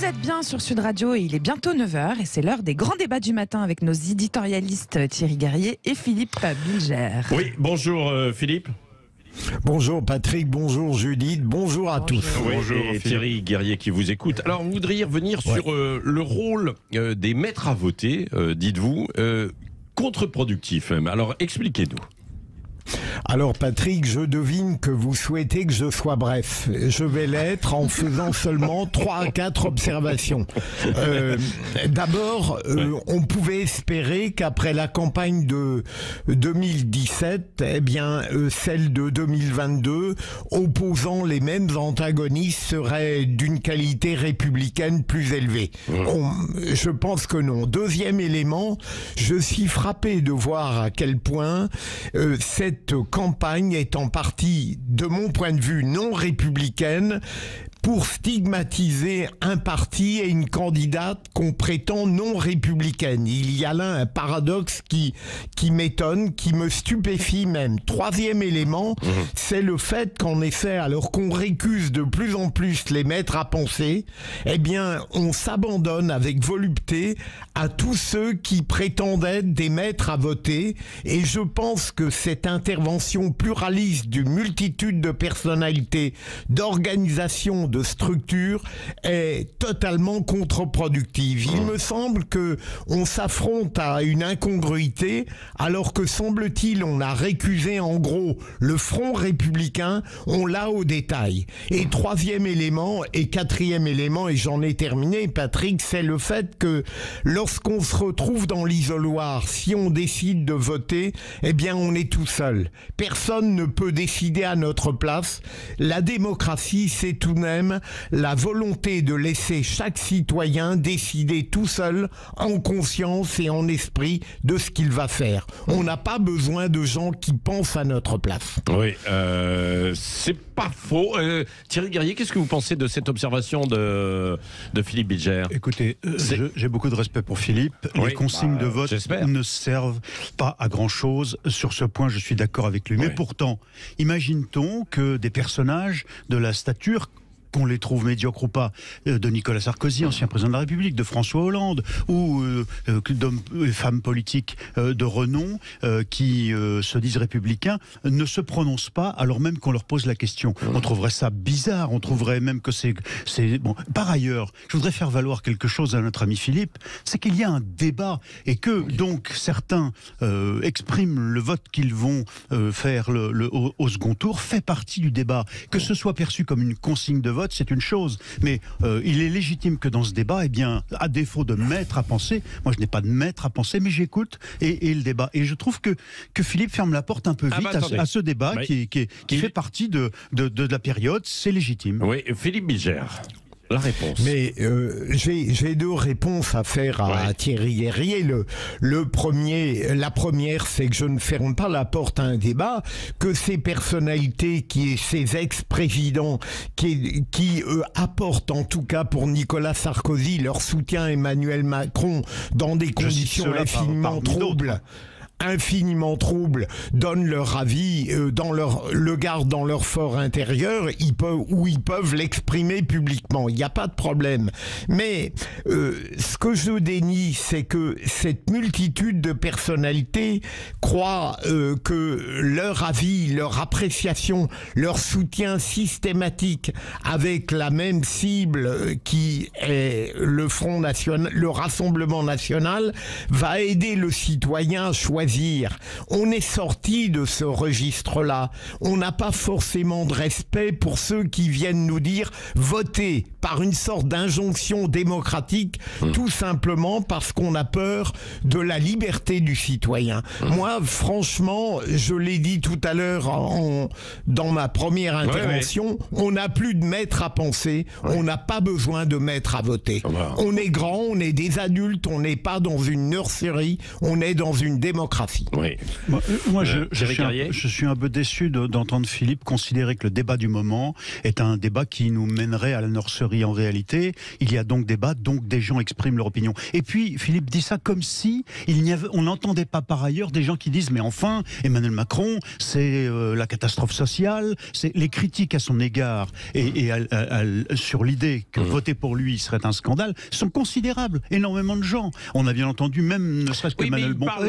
Vous êtes bien sur Sud Radio et il est bientôt 9h et c'est l'heure des grands débats du matin avec nos éditorialistes Thierry Guerrier et Philippe Bilger. Oui, bonjour Philippe. Bonjour Patrick, bonjour Judith, bonjour à tous. Oui, bonjour et Thierry Guerrier qui vous écoute. Alors, vous voudriez revenir sur le rôle des maîtres à voter, dites-vous, contre-productif. Alors, expliquez-nous. Alors Patrick, je devine que vous souhaitez que je sois bref. Je vais l'être en faisant seulement 3 à 4 observations. D'abord, on pouvait espérer qu'après la campagne de 2017, celle de 2022, opposant les mêmes antagonistes serait d'une qualité républicaine plus élevée. Je pense que non. Deuxième élément, je suis frappé de voir à quel point cette campagne est en partie, de mon point de vue, non républicaine pour stigmatiser un parti et une candidate qu'on prétend non républicaine. Il y a là un paradoxe qui m'étonne, qui me stupéfie même. Troisième élément, c'est le fait qu'en effet, alors qu'on récuse de plus en plus les maîtres à penser, on s'abandonne avec volupté à tous ceux qui prétendent être des maîtres à voter. Et je pense que cette intervention pluraliste d'une multitude de personnalités, d'organisations, de structure est totalement contre-productive. Il me semble que on s'affronte à une incongruité alors que semble-t-il on a récusé en gros le front républicain, on l'a au détail. Et troisième élément et quatrième élément, et j'en ai terminé Patrick, c'est le fait que lorsqu'on se retrouve dans l'isoloir, si on décide de voter, on est tout seul. Personne ne peut décider à notre place. La démocratie, c'est tout de même la volonté de laisser chaque citoyen décider tout seul, en conscience et en esprit, de ce qu'il va faire. On n'a pas besoin de gens qui pensent à notre place. Oui, c'est pas faux. Thierry Guerrier, qu'est-ce que vous pensez de cette observation de Philippe Bilger? Écoutez, j'ai beaucoup de respect pour Philippe. Les consignes de vote ne servent pas à grand-chose. Sur ce point, je suis d'accord avec lui. Mais pourtant, imagine-t-on que des personnages de la stature, qu'on les trouve médiocres ou pas, de Nicolas Sarkozy, ancien président de la République, de François Hollande, ou d'hommes et femmes politiques de renom qui se disent républicains, ne se prononcent pas alors même qu'on leur pose la question. On trouverait ça bizarre, on trouverait même que c'est bon. Par ailleurs, je voudrais faire valoir quelque chose à notre ami Philippe, c'est qu'il y a un débat et que donc certains expriment le vote qu'ils vont faire au second tour fait partie du débat. Que ce soit perçu comme une consigne de vote, c'est une chose, mais il est légitime que dans ce débat, à défaut de maître à penser, moi je n'ai pas de maître à penser, mais j'écoute et le débat. Et je trouve que Philippe ferme la porte un peu vite à ce débat qui fait partie de la période, c'est légitime. Oui, Philippe Bilger. La réponse. Mais j'ai deux réponses à faire à Thierry Guerrier. La première, c'est que je ne ferme pas la porte à un débat, que ces personnalités, ces ex-présidents, qui apportent en tout cas pour Nicolas Sarkozy leur soutien à Emmanuel Macron dans des conditions infiniment troubles, donnent leur avis, le gardent dans leur fort intérieur, ils peuvent l'exprimer publiquement. Il n'y a pas de problème. Mais ce que je dénie, c'est que cette multitude de personnalités croient que leur avis, leur appréciation, leur soutien systématique avec la même cible qui est le Front National, le Rassemblement National, va aider le citoyen à choisir. On est sorti de ce registre-là. On n'a pas forcément de respect pour ceux qui viennent nous dire votez par une sorte d'injonction démocratique, tout simplement parce qu'on a peur de la liberté du citoyen. Moi, franchement, je l'ai dit tout à l'heure dans ma première intervention, on n'a plus de maître à penser, on n'a pas besoin de maître à voter. On est grand, on est des adultes, on n'est pas dans une nurserie, on est dans une démocratie démocratie. Oui. Moi, je suis un peu déçu d'entendre Philippe considérer que le débat du moment est un débat qui nous mènerait à la nurserie. En réalité, il y a donc débat, donc des gens expriment leur opinion. Et puis, Philippe dit ça comme si on n'entendait pas par ailleurs des gens qui disent mais enfin, Emmanuel Macron, c'est la catastrophe sociale, c'est les critiques à son égard et sur l'idée que voter pour lui serait un scandale sont considérables. Énormément de gens. On a bien entendu, même ne serait-ce que Emmanuel Bompard.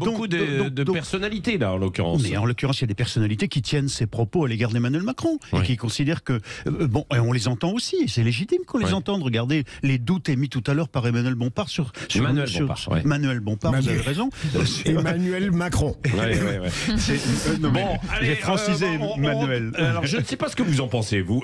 Beaucoup de personnalités, là, en l'occurrence. Mais en l'occurrence, il y a des personnalités qui tiennent ces propos à l'égard d'Emmanuel Macron et qui considèrent que... bon, et on les entend aussi, et c'est légitime qu'on les entende. Regardez les doutes émis tout à l'heure par Emmanuel Bompard sur Emmanuel Bompard, vous avez raison. Emmanuel Macron. Bon, j'ai francisé Emmanuel. Alors, je ne sais pas ce que vous en pensez, vous.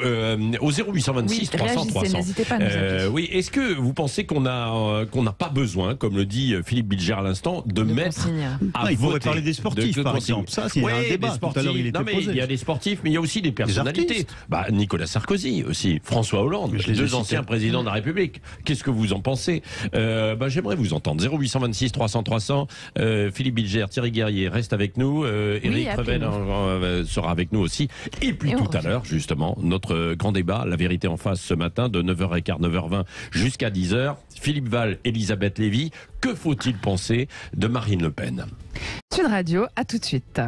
Au 0826 300 300. N'hésitez pas à nous appeler. Oui, est-ce que vous pensez qu'on n'a pas besoin, comme le dit Philippe Bilger à l'instant, de mettre à il faudrait voter, parler des sportifs, par exemple. Ça, c'est un débat. Tout à l'heure, il était posé. Il y a des sportifs, mais il y a aussi des personnalités. Nicolas Sarkozy aussi, François Hollande, deux anciens présidents de la République. Qu'est-ce que vous en pensez? J'aimerais vous entendre. 0826 300 300. Philippe Bilger, Thierry Guerrier reste avec nous. Éric Revel sera avec nous aussi. Et puis tout à l'heure, justement, notre grand débat, La vérité en face, ce matin, de 9h15, 9h20 jusqu'à 10h. Philippe Val, Elisabeth Lévy. Que faut-il penser de Marine Le Pen? Sud Radio, à tout de suite.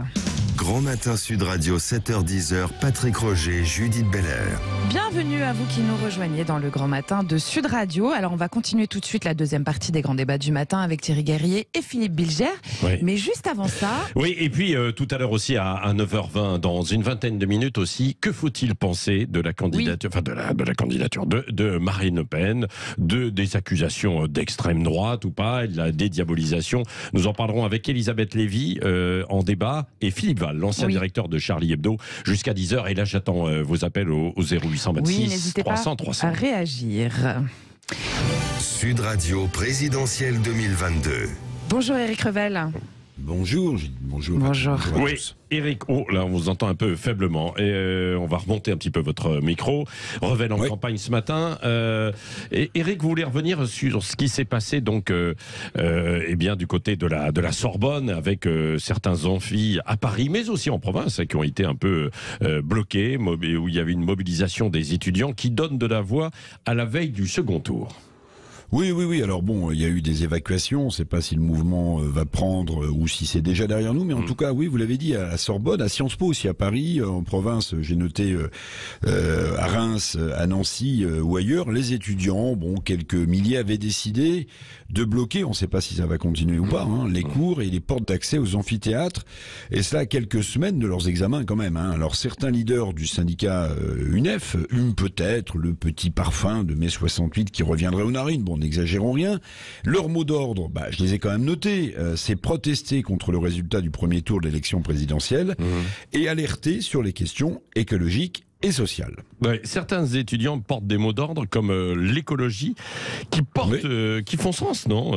Grand Matin Sud Radio, 7h-10h, Patrick Roger, Judith Belair. Bienvenue à vous qui nous rejoignez dans le Grand Matin de Sud Radio. Alors on va continuer tout de suite la deuxième partie des grands débats du matin avec Thierry Guerrier et Philippe Bilger. Oui. Mais juste avant ça... Oui, et puis tout à l'heure aussi à 9h20, dans une vingtaine de minutes aussi, que faut-il penser de la candidature, de la candidature de Marine Le Pen, des accusations d'extrême droite ou pas, de la dédiabolisation. Nous en parlerons avec Elisabeth Lévy en débat et Philippe Val, l'ancien directeur de Charlie Hebdo, jusqu'à 10h. Et là, j'attends vos appels au 0826 300 300. À réagir. Sud Radio présidentielle 2022. Bonjour Éric Revel. Bonjour. Bonjour. Oui, Éric, là on vous entend un peu faiblement et on va remonter un petit peu votre micro. Revel en campagne ce matin. Et Éric, vous voulez revenir sur ce qui s'est passé donc, du côté de la Sorbonne avec certains amphis à Paris, mais aussi en province, qui ont été un peu bloqués, où il y avait une mobilisation des étudiants qui donne de la voix à la veille du second tour. Oui. Alors bon, il y a eu des évacuations. On ne sait pas si le mouvement va prendre ou si c'est déjà derrière nous. Mais en tout cas, oui, vous l'avez dit, à Sorbonne, à Sciences Po aussi, à Paris, en province, j'ai noté à Reims, à Nancy ou ailleurs, les étudiants, quelques milliers avaient décidé de bloquer, on ne sait pas si ça va continuer ou pas, les cours et les portes d'accès aux amphithéâtres. Et cela à quelques semaines de leurs examens quand même. Alors certains leaders du syndicat UNEF hument peut-être le petit parfum de mai 68 qui reviendrait aux narines. N'exagérons rien. Leur mot d'ordre, je les ai quand même notés, c'est protester contre le résultat du premier tour de l'élection présidentielle et alerter sur les questions écologiques et sociales. Certains étudiants portent des mots d'ordre comme l'écologie qui font sens, non,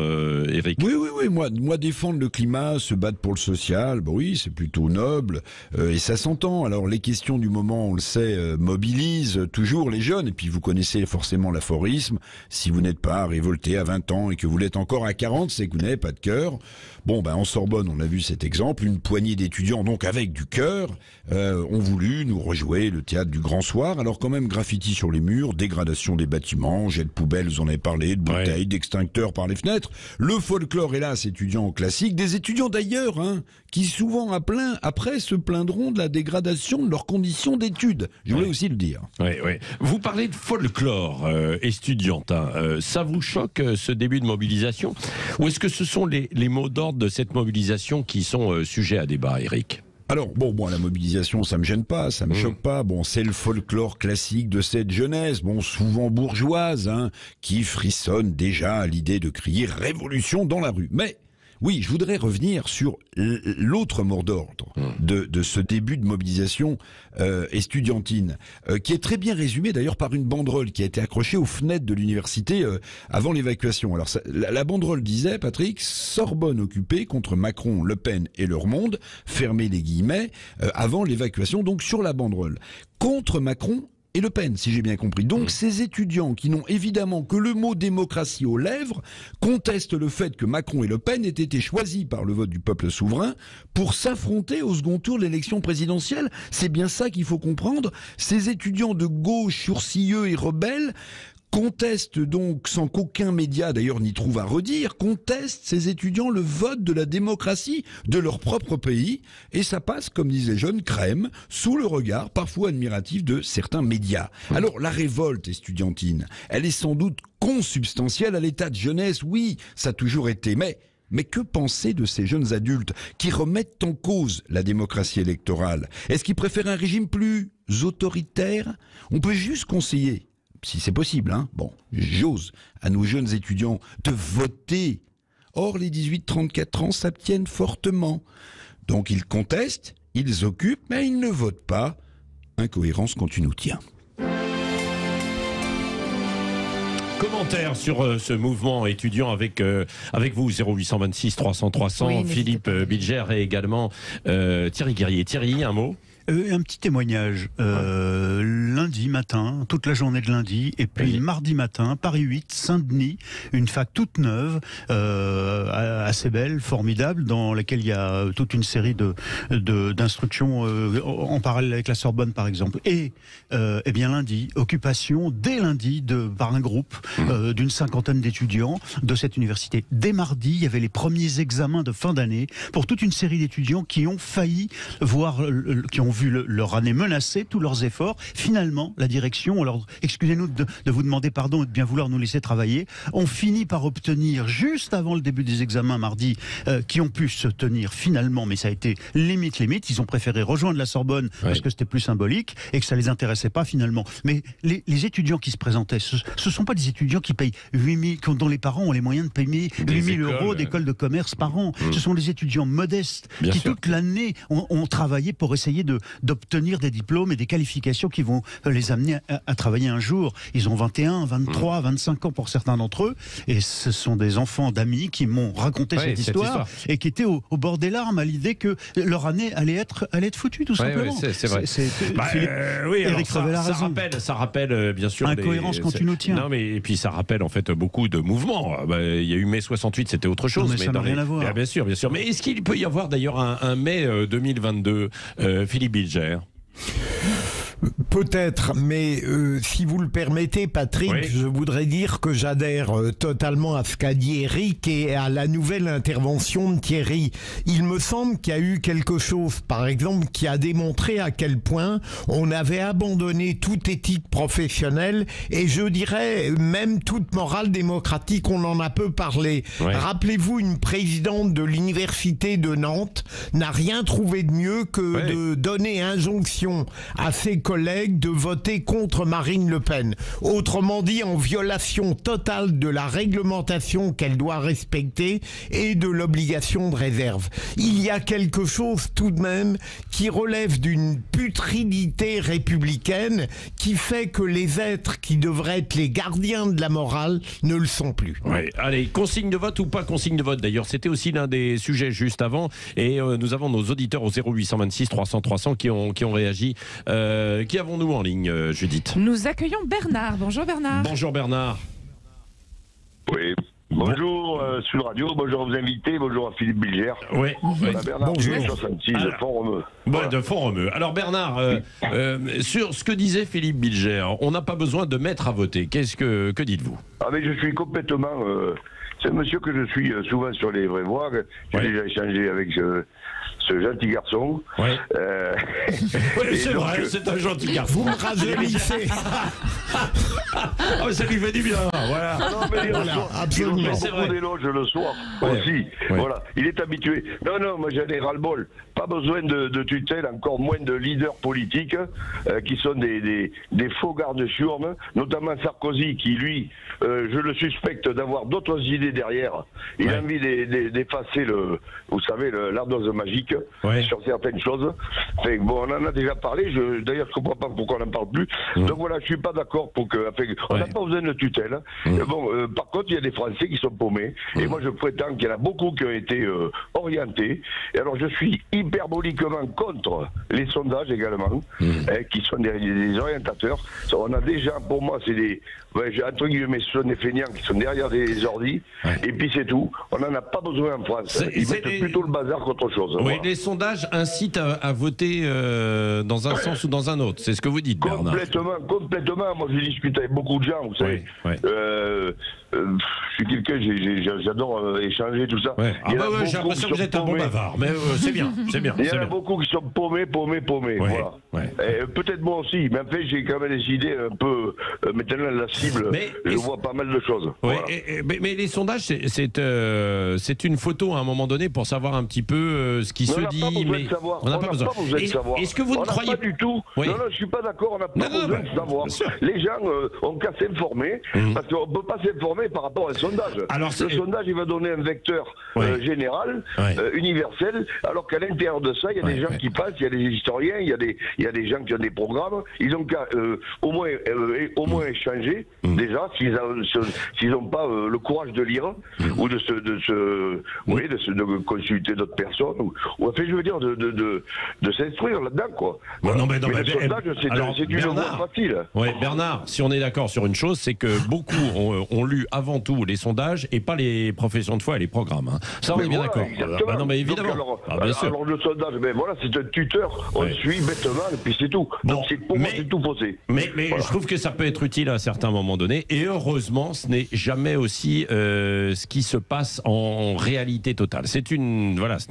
Éric? Oui. Moi, défendre le climat, se battre pour le social, oui, c'est plutôt noble et ça s'entend. Alors, les questions du moment, on le sait, mobilisent toujours les jeunes. Et puis, vous connaissez forcément l'aphorisme. Si vous n'êtes pas révolté à 20 ans et que vous l'êtes encore à 40, c'est que vous n'avez pas de cœur. En Sorbonne, on a vu cet exemple. Une poignée d'étudiants, donc avec du cœur, ont voulu nous rejouer le théâtre du Grand Soir. Alors quand même, graffiti sur les murs, dégradation des bâtiments, jet de poubelles, vous en avez parlé, de bouteilles, d'extincteurs par les fenêtres. Le folklore, hélas, étudiant classique. Des étudiants d'ailleurs, qui souvent après se plaindront de la dégradation de leurs conditions d'études. Je voulais aussi le dire. Oui. Vous parlez de folklore estudiantin. Ça vous choque, ce début de mobilisation? Ou est-ce que ce sont les mots d'ordre de cette mobilisation qui sont sujets à débat, Éric? Alors, la mobilisation, ça me gêne pas, ça me choque pas. C'est le folklore classique de cette jeunesse, souvent bourgeoise, qui frissonne déjà à l'idée de crier révolution dans la rue. Mais, oui, je voudrais revenir sur l'autre mot d'ordre de ce début de mobilisation estudiantine, qui est très bien résumé d'ailleurs par une banderole qui a été accrochée aux fenêtres de l'université avant l'évacuation. Alors la banderole disait, Patrick, Sorbonne occupée contre Macron, Le Pen et leur monde, fermez les guillemets, avant l'évacuation, donc sur la banderole. Contre Macron et Le Pen, si j'ai bien compris. Donc ces étudiants qui n'ont évidemment que le mot démocratie aux lèvres contestent le fait que Macron et Le Pen aient été choisis par le vote du peuple souverain pour s'affronter au second tour de l'élection présidentielle. C'est bien ça qu'il faut comprendre. Ces étudiants de gauche, sourcilleux et rebelles contestent donc, sans qu'aucun média d'ailleurs n'y trouve à redire, contestent ces étudiants le vote de la démocratie de leur propre pays, et ça passe, comme disent les jeunes, crème, sous le regard parfois admiratif de certains médias. Alors la révolte estudiantine, elle est sans doute consubstantielle à l'état de jeunesse, oui, ça a toujours été, mais que penser de ces jeunes adultes qui remettent en cause la démocratie électorale? Est-ce qu'ils préfèrent un régime plus autoritaire? On peut juste conseiller, si c'est possible, j'ose à nos jeunes étudiants de voter. Or, les 18-34 ans s'abstiennent fortement. Donc ils contestent, ils occupent, mais ils ne votent pas. Incohérence quand tu nous tiens. Commentaire sur ce mouvement étudiant avec vous, 0826 300 300, oui, Philippe Bilger et également Thierry Guerrier. Thierry, un mot? Un petit témoignage. Lundi matin, toute la journée de lundi, et puis mardi matin, Paris 8, Saint-Denis, une fac toute neuve, assez belle, formidable, dans laquelle il y a toute une série d'instructions en parallèle avec la Sorbonne, par exemple. Et bien lundi, occupation dès lundi par un groupe d'une 50aine d'étudiants de cette université. Dès mardi, il y avait les premiers examens de fin d'année pour toute une série d'étudiants qui ont failli qui ont vu leur année menacée, tous leurs efforts. Finalement, la direction, alors excusez-nous de vous demander pardon et de bien vouloir nous laisser travailler, ont fini par obtenir, juste avant le début des examens mardi, qui ont pu se tenir finalement, mais ça a été limite. Ils ont préféré rejoindre la Sorbonne parce que c'était plus symbolique et que ça les intéressait pas finalement. Mais les étudiants qui se présentaient, ce sont pas des étudiants qui payent 8 000, dont les parents ont les moyens de payer 8 000 euros d'école de commerce par an. Ce sont des étudiants modestes qui toute l'année ont travaillé pour essayer d'obtenir des diplômes et des qualifications qui vont les amener à travailler un jour. Ils ont 21, 23, 25 ans pour certains d'entre eux, et ce sont des enfants d'amis qui m'ont raconté cette histoire et qui étaient au bord des larmes à l'idée que leur année allait être foutue, tout simplement. C'est vrai. Éric Revel a raison. Ça rappelle bien sûr incohérence quand tu nous tiens. Non, mais et puis ça rappelle en fait beaucoup de mouvements. Il y a eu mai 68, c'était autre chose. Non, mais ça n'a rien à voir. Bien sûr. Mais est-ce qu'il peut y avoir d'ailleurs un mai 2022, Philippe Bilger? Peut-être, mais si vous le permettez, Patrick, je voudrais dire que j'adhère totalement à ce qu'a dit Eric et à la nouvelle intervention de Thierry. Il me semble qu'il y a eu quelque chose, par exemple, qui a démontré à quel point on avait abandonné toute éthique professionnelle et je dirais même toute morale démocratique. On en a peu parlé. Rappelez-vous, une présidente de l'université de Nantes n'a rien trouvé de mieux que de donner injonction à ses collègues de voter contre Marine Le Pen. Autrement dit, en violation totale de la réglementation qu'elle doit respecter et de l'obligation de réserve. Il y a quelque chose tout de même qui relève d'une putridité républicaine qui fait que les êtres qui devraient être les gardiens de la morale ne le sont plus. Allez, consigne de vote ou pas consigne de vote d'ailleurs, c'était aussi l'un des sujets juste avant et nous avons nos auditeurs au 0826 300 300 qui ont réagi. Qui avons-nous en ligne, Judith? Nous accueillons Bernard. Bonjour Bernard. Bonjour Bernard. Oui. Bonjour Sud Radio, bonjour aux invités, bonjour à Philippe Bilger. Bernard, bonjour. 66 de Font-Romeu. De Font-Romeu. Alors Bernard, sur ce que disait Philippe Bilger, on n'a pas besoin de mettre à voter. Que dites-vous? Mais je suis complètement... c'est un monsieur que je suis souvent sur les vraies voies. J'ai déjà échangé avec ce gentil garçon. C'est vrai, c'est un gentil garçon. Vous me rajeunissez. Ça lui fait du bien. Voilà. Non, mais absolument. Il fait beaucoup d'éloges le soir aussi. Voilà. Il est habitué. Non, moi j'en ai ras-le-bol. Pas besoin de tutelle, encore moins de leaders politiques qui sont des faux gardes-chiourmes, notamment Sarkozy qui, lui, je le suspecte d'avoir d'autres idées derrière. Il a envie d'effacer vous savez, l'ardoise magique sur certaines choses. On en a déjà parlé. D'ailleurs, je comprends pas pourquoi on n'en parle plus. Donc voilà, je suis pas d'accord pour que. On n'a pas besoin de tutelle. Par contre, il y a des Français qui sont paumés. Et moi, je prétends qu'il y en a beaucoup qui ont été orientés. Et alors, je suis hyperboliquement contre les sondages également, qui sont des orientateurs. On a déjà, pour moi, c'est des... entre guillemets, ce sont des feignants qui sont derrière des ordis, et puis c'est tout. On n'en a pas besoin en France. Ils mettent plutôt le bazar qu'autre chose. Oui, voilà. Les sondages incitent à voter dans un sens ou dans un autre. C'est ce que vous dites, Bernard. Complètement. Moi, je discute avec beaucoup de gens, vous savez. Je suis quelqu'un, j'adore échanger, tout ça. J'ai l'impression que vous êtes un bon bavard, mais c'est bien. Il y en a beaucoup qui sont paumés. Voilà. Peut-être moi aussi, mais en fait, j'ai quand même des idées un peu... maintenant, la cible, je vois pas mal de choses. Voilà. Mais les sondages, c'est une photo à un moment donné pour savoir un petit peu ce qui se dit. On n'a pas besoin de savoir. Est-ce que vous ne croyez pas du tout? Non, je suis pas d'accord, on n'a pas besoin de savoir. Les gens ont qu'à s'informer, parce qu'on ne peut pas s'informer par rapport à un sondage. Le sondage, il va donner un vecteur général, universel, alors qu'à l'intérieur de ça, il y a des gens qui passent, il y a des historiens, il y a des gens qui ont des programmes, ils ont qu'à au moins échanger, déjà, s'ils n'ont pas le courage de lire, ou de consulter d'autres personnes, ou enfin, je veux dire, de s'instruire là-dedans, quoi. Voilà. Mais le sondage, c'est une voie facile. Bernard, si on est d'accord sur une chose, c'est que beaucoup ont lu avant tout les sondages et pas les professions de foi et les programmes. Ça, on est bien d'accord. Non, mais évidemment. Donc, alors, le sondage, c'est un tuteur, on suit bêtement, et puis c'est tout. Donc, pour moi, c'est tout faussé. Mais je trouve que ça peut être utile à certains moments donnés, et heureusement, ce n'est jamais aussi ce qui se passe en réalité totale. C'est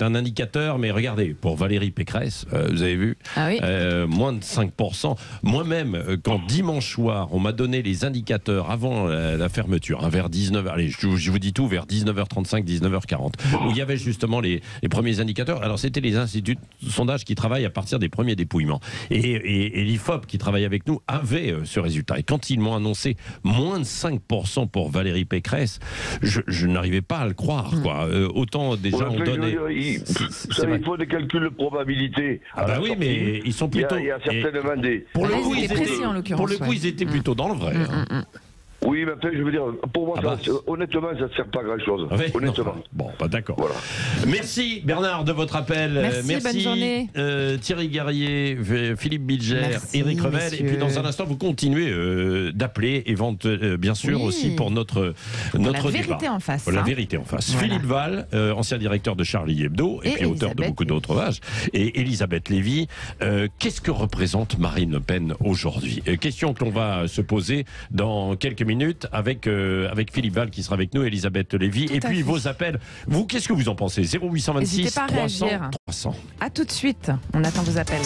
un indicateur, mais regardez, pour Valérie Pécresse, vous avez vu, moins de 5%. Moi-même, quand dimanche soir, on m'a donné les indicateurs avant la fermeture, vers 19h, allez, je vous dis tout, vers 19h35, 19h40, où il y avait justement les premiers indicateurs. Alors, c'était les instituts de sondage qui travaillent à partir des premiers dépouillements. Et l'IFOP, qui travaille avec nous, avait ce résultat. Et quand ils m'ont annoncé moins de 5% pour Valérie Pécresse, je n'arrivais pas à le croire, quoi. Autant déjà on donnait... Il faut des calculs de probabilité. Mais ils sont plutôt... Il y a certainement des... Pour le coup, ils étaient plutôt dans le vrai. Oui, mais je veux dire, pour moi, honnêtement, ça ne sert pas à grand-chose. Honnêtement. Bon, d'accord. Voilà. Merci Bernard de votre appel. Merci. Bonne journée. Thierry Guerrier, Philippe Bilger, Éric Revel. Et puis dans un instant, vous continuez d'appeler et bien sûr aussi pour notre la vérité en face. La vérité en face. Voilà. Philippe Val, ancien directeur de Charlie Hebdo et puis auteur de beaucoup d'autres ouvrages. Et Elisabeth Lévy. Qu'est-ce que représente Marine Le Pen aujourd'hui? Question que l'on va se poser dans quelques minutes avec Philippe Val qui sera avec nous, Elisabeth Lévy, et puis vos appels. Vous, qu'est-ce que vous en pensez? 0826 300 300. À tout de suite, on attend vos appels.